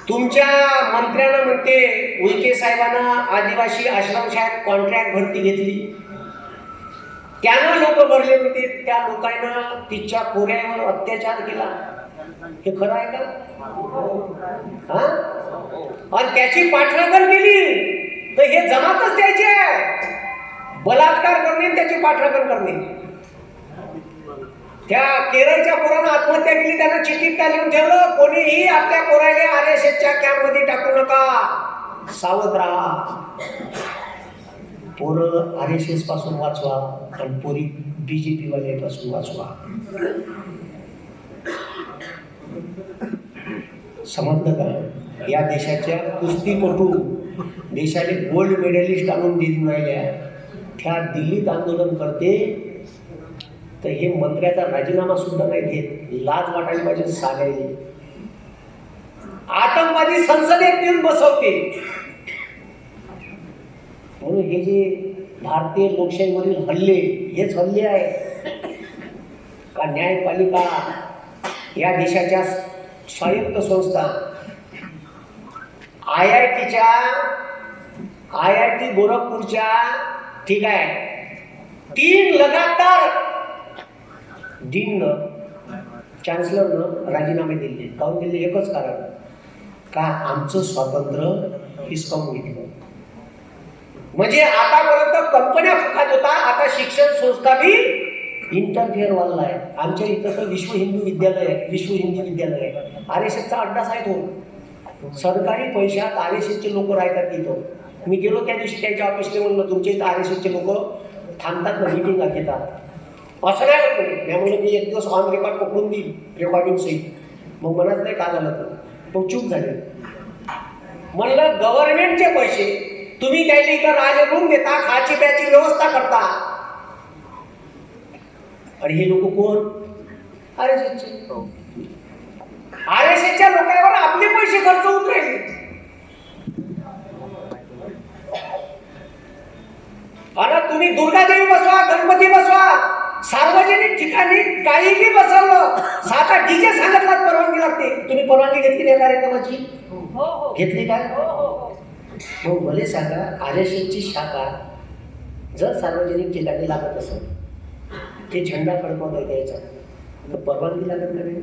तुमच्या मंत्र्यांना म्हणते उईके साहेबांना आदिवासी आश्रमशाळेत कॉन्ट्रॅक्ट भरती घेतली, त्यानं लोक भरले होते, त्या लोकांना तिच्या पोऱ्यावर अत्याचार केला. हे खरं आहे का? हा? आणि त्याची पाठराखण केली तर हे जमातच द्यायचे आहे. बलात्कार करणे, त्याची पाठराखण करणे. त्या केरळच्या पोरानं आत्महत्या केली, त्यांना चिठ्ठीत का लिहून ठेवलं, कोणीही आपल्या पोराला RSSच्या कॅम्पमध्ये टाकू नका, सावध राहा. पोरं RSS पासून वाचवा आणि पोरी BJP वाल्यापासून वाचवा. समजलं का? या देशाच्या कुस्तीपटू देशाने गोल्ड मेडलिस्ट आणून देऊन राहिल्या, त्या दिल्लीत आंदोलन करते तर हे मंत्र्याचा राजीनामा सुद्धा नाही घेत. लाज वाटायला पाहिजे सांगायला. आतंकवादी संसदेत येऊन बसवते. म्हणून हे जे भारतीय लोकशाहीवरील हल्ले, हेच हल्ले आहे का? न्यायपालिका, या देशाच्या स्वायत्त संस्था, IIT गोरखपूरच्या, ठीक आहे, 3 लगातार डीननं, चान्सलरनं राजीनामे दिले. काहून दिले? एकच कारण, का आमचं स्वातंत्र्य हिसकावून घेतलं. म्हणजे आतापर्यंत कंपन्या फुकत होता, आता शिक्षण संस्था बी इंटरफेअर वाला आहे. आमच्या इथं तर विश्व हिंदू विद्यालय आहे, विश्व हिंदी विद्यालय आहे. RSSचा अड्डाच आहे तो. सरकारी पैशात RSSचे लोक राहतात तिथं. मी गेलो त्या दिवशी त्यांच्या ऑफिसला, म्हणलं तुमच्या इथं RSSचे लोक थांबतात ना, मिटिंग घेतात. असं नाही होत नाही. त्यामुळे मी एक दिवस ऑन रेकॉर्ड पकडून देईल, रेकॉर्डिंग सहित. मग म्हणत नाही का झालं तर, मग चूक झाली. म्हणलं गव्हर्नमेंटचे पैसे तुम्ही काही इथं राज रूम देता, खाची प्याची व्यवस्था करता, आणि हे लोक कोण? RSSचे. RSSच्या लोकांवर आपले पैसे खर्च होत राहिले. आता तुम्ही दुर्गादेवी बसवा, गणपती बसवा, सार्वजनिक ठिकाणी काहीही बसवलं, साधा डीजे सांगितला परवानगी लागते. तुम्ही परवानगी घेतली नाही कार्यक्रमाची? घेतली काय? मग मला सांगा, RSSची शाखा जर सार्वजनिक ठिकाणी लागत असेल, ते झेंडा फडकवता द्यायचा तर परवानगी लागत नाही.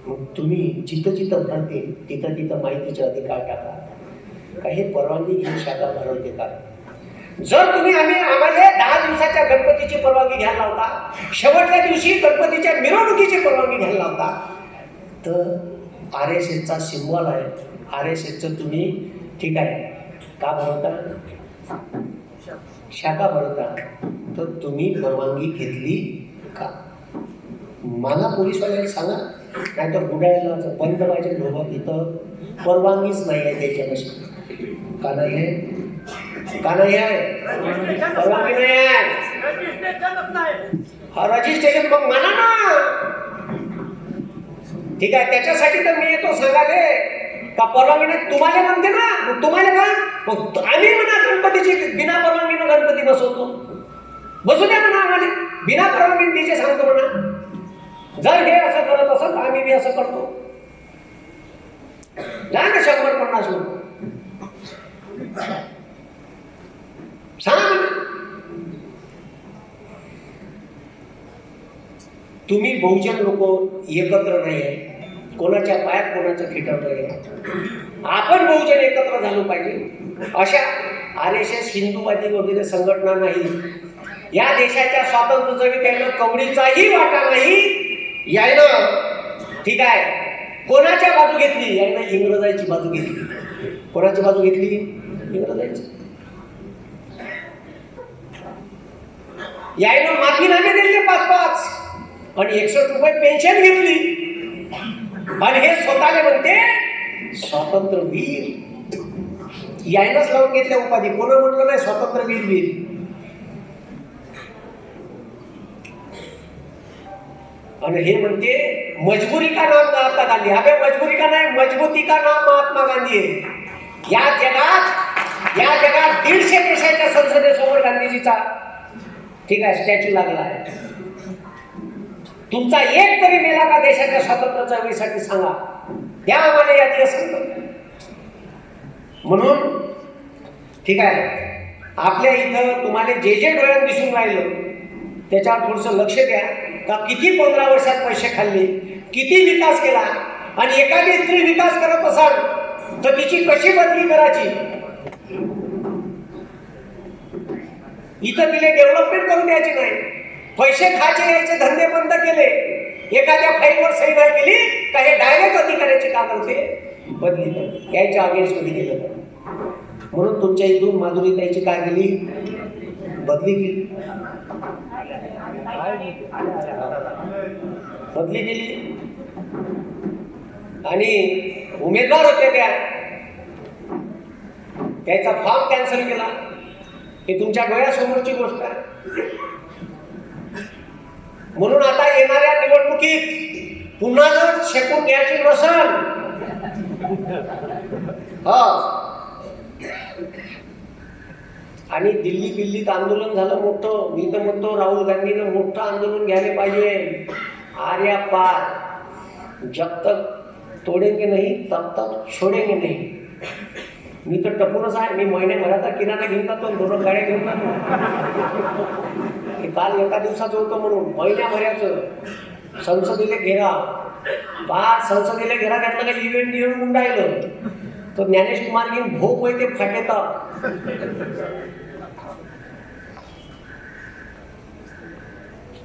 मग तुम्ही जिथं जिथं भरते तिथं तिथं माहितीचे अधिकार टाका. का हे परवानगी घेऊन शाखा भरवते का? जर तुम्ही आम्हाला 10 दिवसाच्या गणपतीची परवानगी घ्यायला लावता, शेवटच्या दिवशी गणपतीच्या मिरवणुकीची परवानगी घ्यायला लावता, तर RSSचा सिम्बॉल आहे. RSSचं तुम्ही, ठीक आहे, का भरवता? शाखा भरवता, तर तुम्ही परवानगी घेतली का? मला पोलीसवाल्याला सांगा, नाही तर बुडायला बंद पाहिजे ढोबा. इथं परवानगीच नाही आहे त्याच्यापाशी. का नाही आहे? का नाही आहे? परवानगी नाही आहे. हा रजिस्ट्रेशन मग म्हणा ना. ठीक आहे, त्याच्यासाठी तर मी येतो सांगाले का परवानगी नाही. तुम्हाला म्हणते ना, मग तुम्हाला का? मग आम्ही म्हणा गणपतीची बिना परवानगीनं गणपती बसवतो, बसू द्या म्हणा आम्हाला. बिना परवानगी तिचे सांगतो म्हणा. जर हे असं करत असेल तर आम्ही बी असं करतो. जा ना 100-50 लोक सांगा म्हणा. तुम्ही बहुजन लोक एकत्र नाही आहे, कोणाच्या पायात कोणाचं फिटर नाही आहे. आपण बहुजन एकत्र झालो पाहिजे. अशा RSS हिंदूवादी वगैरे संघटना नाही. या देशाच्या स्वातंत्र्य चळवळीला कवडीचाही वाटा नाही. यायनं, ठीक आहे, कोणाच्या बाजू घेतली? यायनं इंग्रजांची बाजू घेतली. कोणाची बाजू घेतली? इंग्रजांची. यायनं माफीनामे दिले 5-5 आणि 61 रुपये पेन्शन घेतली. आणि हे स्वतःला म्हणते स्वातंत्र्यवीर. यायनंच लावून घेतल्या उपाधी. कोण म्हटलं नाही स्वातंत्र्यवीर वीर. आणि हे म्हणते मजबुरी का नाम महात्मा गांधी. अबे मजबुरी का नाही, मजबूती का नाम महात्मा गांधी आहे. या जगात 150 देशाच्या संसदेसमोर गांधीजीचा, ठीक आहे, स्टॅच्यू लागला आहे. तुमचा एक तरी मेला का देशाच्या स्वातंत्र्य चळवळीसाठी सांगा, द्या आम्हाला यादी असं. म्हणून ठीक आहे, आपल्या इथं तुम्हाला जे जे डोळ्यात दिसून राहिलं त्याच्यावर थोडंसं लक्ष द्या. का किती 15 वर्षात पैसे खाल्ले, किती विकास केला, आणि एखादी स्त्री विकास करत असाल तर तिची कशी बदली करायची. इथं तिला डेव्हलपमेंट करून द्यायची नाही, पैसे खायचे यायचे धंदे बंद केले, एखाद्या फाईलवर सही नाही केली का हे डायरेक्ट अधिकाऱ्याची का करते बदली करते, यायच्या अगेन्स्ट मध्ये गेलं. म्हणून तुमच्या इथून माधुरीताईची काय केली, बदली केली, बदली केली. आणि उमेदवार होते त्याचा फॉर्म कॅन्सल केला. हे तुमच्या डोळ्यासमोरची गोष्ट आहे. म्हणून आता येणाऱ्या निवडणुकीत पुन्हा जर शेकून घ्यायची नसेल, आणि दिल्लीत आंदोलन झालं मोठं, मी तर म्हणतो राहुल गांधीनं मोठं आंदोलन घ्यायला पाहिजे. आर्या पार, जब तक तोडेंगे नाही तब तक छोडेंगे नाही. मी तर टपूनच आहे, मी महिन्याभराचा किराणा घेऊन जातो, 2 गाड्या घेऊन जातो. काल एका दिवसाचं होतं म्हणून महिन्याभराचं संसदेला घेरा, संसदेला घेरा घातलं का इव्हेंट घेऊन गुंडायलं तर ज्ञानेश कुमार घेऊन भोग होते फाटेतात.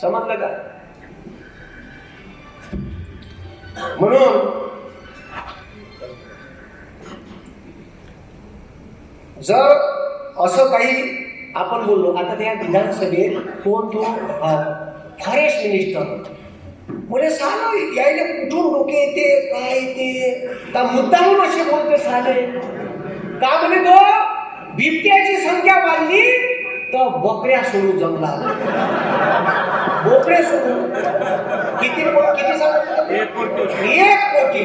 समजलं का. म्हणून जर असं काही आपण बोललो, आता त्या विधानसभेत कोण तो फॉरेस्ट मिनिस्टर म्हणजे साला यायला कुठून डोके येते, काय येते का मुद्दाहून असे बोलते साले का. म्हणे तो बिबट्याची संख्या वाढली तर बकऱ्या सोडू जंगलात, बोकड्या सोडू. किती सांगितलं, 1 कोटी.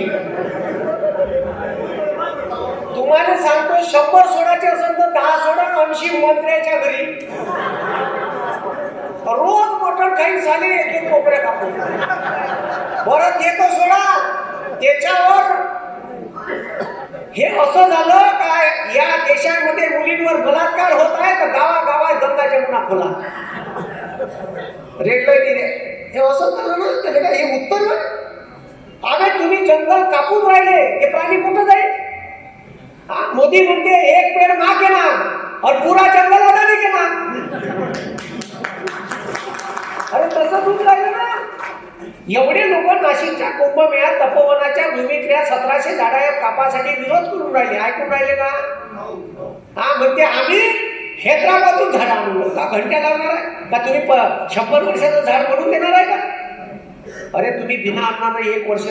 तुम्हाला सांगतो 100 सोडायचे असेल तर 10 सोडा, 80 मंत्र्याच्या घरी रोज मटण खाई झाले, 1 कोपऱ्या कापून. परत एक सोडा त्याच्यावर. हे असं झालं काय, या देशामध्ये मुलींवर बलात्कार होत आहे तर गावागावात दंगाच्या गुन्हा खोला, रेड लाईट दिले. हे असं झालं ना, त्याला काय हे उत्तर आहे. अबे तुम्ही जंगल कापून राहिले, हे प्राणी कुठं जाईल. मोदी म्हणते 1 पेड़ मां के नाम और पूरा जंगल अदानी के नाम. अरे तसं दूध राहिलं ना. एवढे लोक नाशिकच्या कुंभमेळ्यात तपोवनाच्या भूमीतल्या 1700 झाडा कापासाठी विरोध करून राहिले, ऐकून राहिले का. म्हणते आम्ही हैदराबादून झाड आणू का, घंट्या लावणार आहे का तुम्ही 100 वर्षाचं झाड बनवून देणार आहे का. अरे तुम्ही बिना अन्नानं 1 वर्ष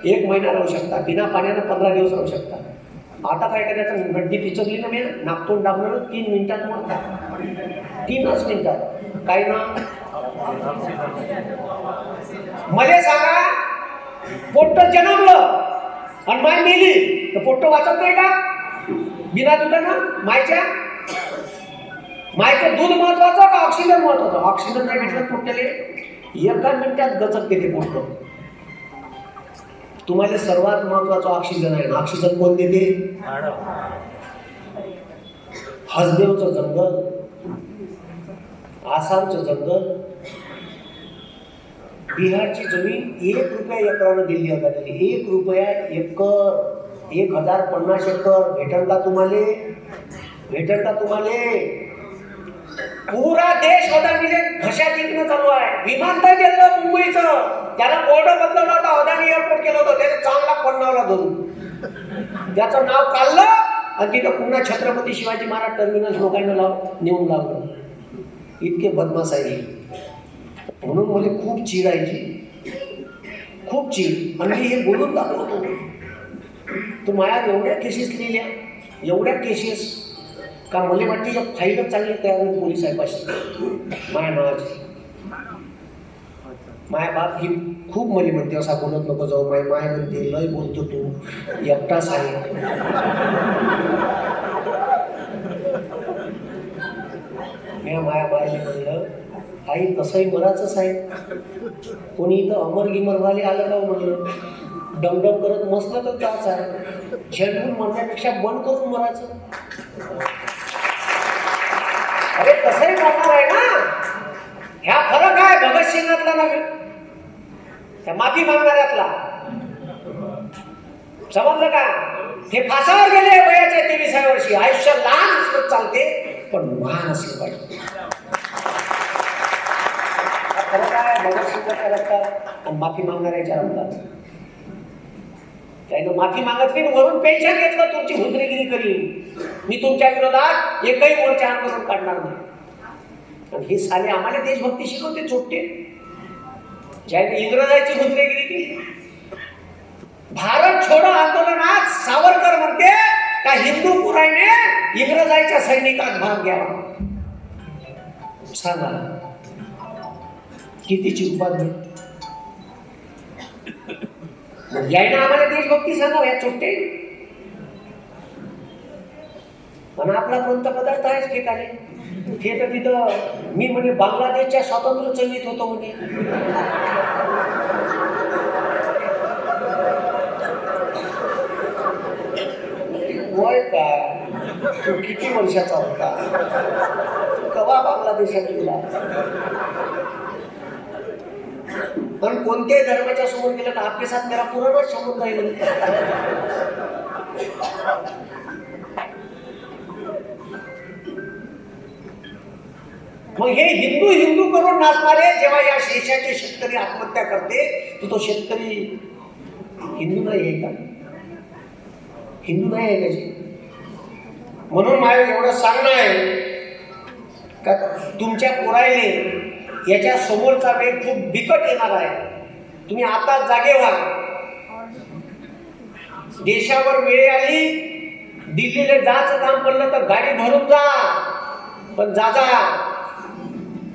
1 महिना राहू शकता, बिना पाण्यानं 15 दिवस राहू शकता. आता काय करायचं, गड्डी पिचकली ना मी नागतोंड दाबलं 3 मिनिटात मरतात, 3च मिनिटात. काय ना मला सांगा, पोट्ट जन्मलं आणि माय मेली तर पोट्ट वाचत नाही का बिना दुधानं. मायचं दूध महत्वाचं का ऑक्सिजन महत्वाचं. ऑक्सिजन नाही भेटलं पोट्ट्याले 1 मिनिटात गचक देते पोट्ट. तुम्हाला सर्वात महत्वाचं ऑक्सिजन आहे. ऑक्सिजन कोण देते, हसदेवचं जंगल, आसामचं जंगल, बिहारची जमीन 1 रुपया एकरानं दिल्ली अदानीने. 1 रुपया एकर, 1050 एकर भेटल का तुम्हाला, भेटल का तुम्हाला. पुरा देश अदानीने घशात विकणं चालू आहे. विमानतळ दिलं मुंबईचं, त्याला बोर्ड बदलवलं होतं, अदानी एअरपोर्ट केलं होतं, त्याने चांगला फोन लावला धरून, त्याचं नाव काढलं आणि तिथं पुन्हा छत्रपती शिवाजी महाराज टर्मिनस लोकांना नेऊन लावलं. इतके बदमाश आहे. म्हणून मला खूप चिडायची, खूप चीड. आणि हे बोलून दाखवतो तर माझ्या एवढ्या केसेस लिहिल्या, एवढ्या केसेस का मला वाटते या फाईलच चांगली तयार होईल पोलीस साहेबाशी. माया नावाची माया बाप ही खूप मला म्हणते असा बोलत नको जाऊ. माय म्हणते लय बोलतो तू, एकटाच आहे. मी माया बाईने म्हणलं आई तसंही मराचंच आहे. कोणी इथं अमर गिमरवाले आलं का म्हणलं, डमडम करत मसलं तर त्याच आहे. झेंडून मरण्यापेक्षा बंद करून मरायचं. अरे तसंही मरणार आहे ना. ह्या फरक आहे भगतसिंगातला नव्हे, त्या माफी मागणाऱ्यातला. समजलं का? हे फासावर गेले वयाच्या 23व्या वर्षी. आयुष्य लहान असलं चालते पण महान असलं पाहिजे. फरक आहे भगतसिंगाच्या रक्तात माफी मागणाऱ्याच्या रक्तात. त्यानं माफी मागत नाही, वरून पेन्शन घेतलं, तुमची हुजरेगिरी करीन, मी तुमच्या विरोधात एकही मोर्चा आंदोलन काढणार नाही. आणि हे साले आम्हाला देशभक्ती शिकवते चोट्टे, ज्याने इंग्रजांची हुजरेगिरी केली. भारत छोडो आंदोलनात सावरकर म्हणते का हिंदू पुराणे इंग्रजांच्या सैनिकात भाग घ्यावा. सांगा कितीची उपाधी. यायनं आम्हाला देशभक्ती सांगावं या चोट्टे. पण आपला पंतप्रधान आहेच ठिकाणी. ते तर तिथं मी म्हणे बांगलादेशच्या स्वातंत्र्य चळवळीत होतो म्हणे. वय काय, तू किती वर्षाचा होता, कवा बांगलादेशात गेला. पण कोणत्याही धर्माच्या समोर गेलं तर आपल्या साथ मेरा पुराणा समोर जाईल. मग हे हिंदू हिंदू करून नाचणारे जेव्हा या देशाचे शेतकरी आत्महत्या करते, तर तो शेतकरी हिंदू नाही आहे का? हिंदू नाही आहे त्याची. म्हणून माझं एवढं सांगणं आहे का तुमच्या पोरायने याच्या समोरचा वेळ खूप बिकट येणार आहे. तुम्ही आता जागे व्हा. देशावर वेळ आली, दिल्लीला जायचं काम पडलं तर गाडी भरून जा, पण जा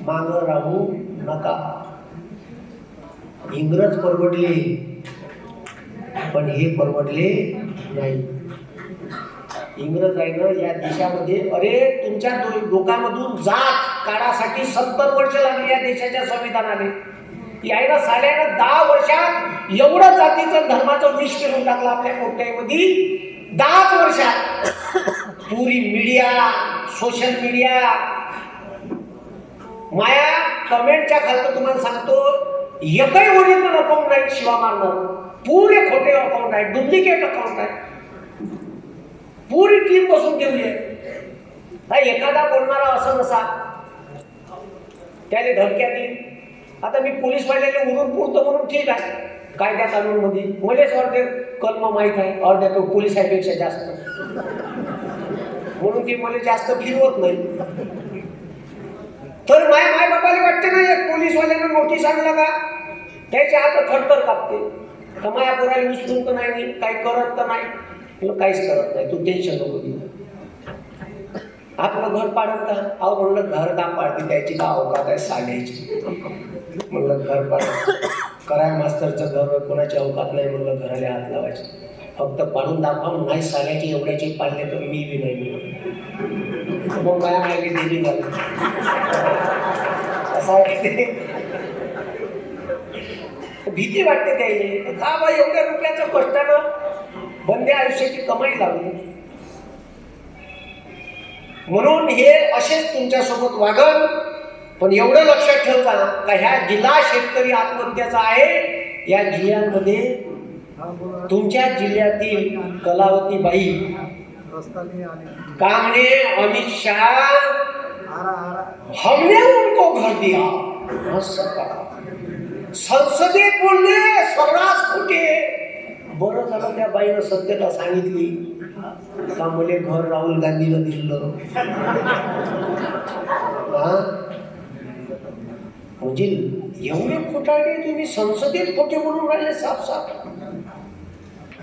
मागं राहू नका. इंग्रज परवडले पण हे परवडले नाही. इंग्रज आहे ना या देशामध्ये, अरे तुमच्या लोकांमधून जात काढासाठी 70 वर्ष लागली या देशाच्या संविधानाने. यायला साल्यानं 10 वर्षात एवढं जातीचं धर्माचं विष करून टाकलं आपल्या कोट्यामध्ये. 10 वर्षात पुरी मीडिया, सोशल मीडिया, माया कमेंटच्या खालतं तुम्हाला सांगतो एकही ओरिजिनल अकाउंट नाही शिवा मारणार. पुरे खोटे अकाउंट आहे, डुप्लिकेट अकाउंट आहे. पुरी टीम बसून ठेवली आहे. एखादा बोलणारा असं नसा त्याने धमक्या देईल. आता मी पोलीस वाल्याने उरून पुरतो म्हणून ठीक आहे, कायद्या कानून मध्ये मलेच अर्धे कलम माहीत आहे, अर्ध्या तो पोलिसांपेक्षा जास्त, म्हणून ती मला जास्त फिरवत नाही. तर माय बापाला वाटते ना एक पोलीस वाल्यानं नोटीस आणला का त्याच्या हात थरथर कापते. तर माया पोराला उचलून तर नाही, काही करत तर नाही, काहीच करत नाही, तू टेन्शन नको घेऊ. आपलं घर पाडत का? अहो म्हणलं घर का पाडते, त्याची का अवकात आहे साड्याची. म्हणलं घर पाडत कराय मास्तरचं घर, कोणाची अवकात नाही म्हणलं घराला हात लावायचे. फक्त पाडून दाखवा, नाही साड्याची एवढ्याची पाडले तर मी बी नाही. मग माया मागे दिली झाली असं आहे. भीती वाटते त्याला का बा एवढ्या रुपयाचं कष्टानं बंदे आयुष्याची कमाई लावली. म्हणून हे असेच तुमच्यासोबत वागल. पण एवढं लक्षात ठेवता का ह्या जिल्हा शेतकरी आत्महत्याचा आहे, या जिल्ह्यांमध्ये तुमच्या जिल्ह्यातील कलावतीबाई का म्हणे अमित शाह हमने उनको घर दिया, संसदेत बोलले सर्रास खोटे. बरं झालं त्या बाईनं सत्यता सांगितली का मुले घर राहुल गांधीला दिलं. म्हणजे एवढे खोटारडे तुम्ही संसदेत खोटे म्हणून राहिले साफ साफ.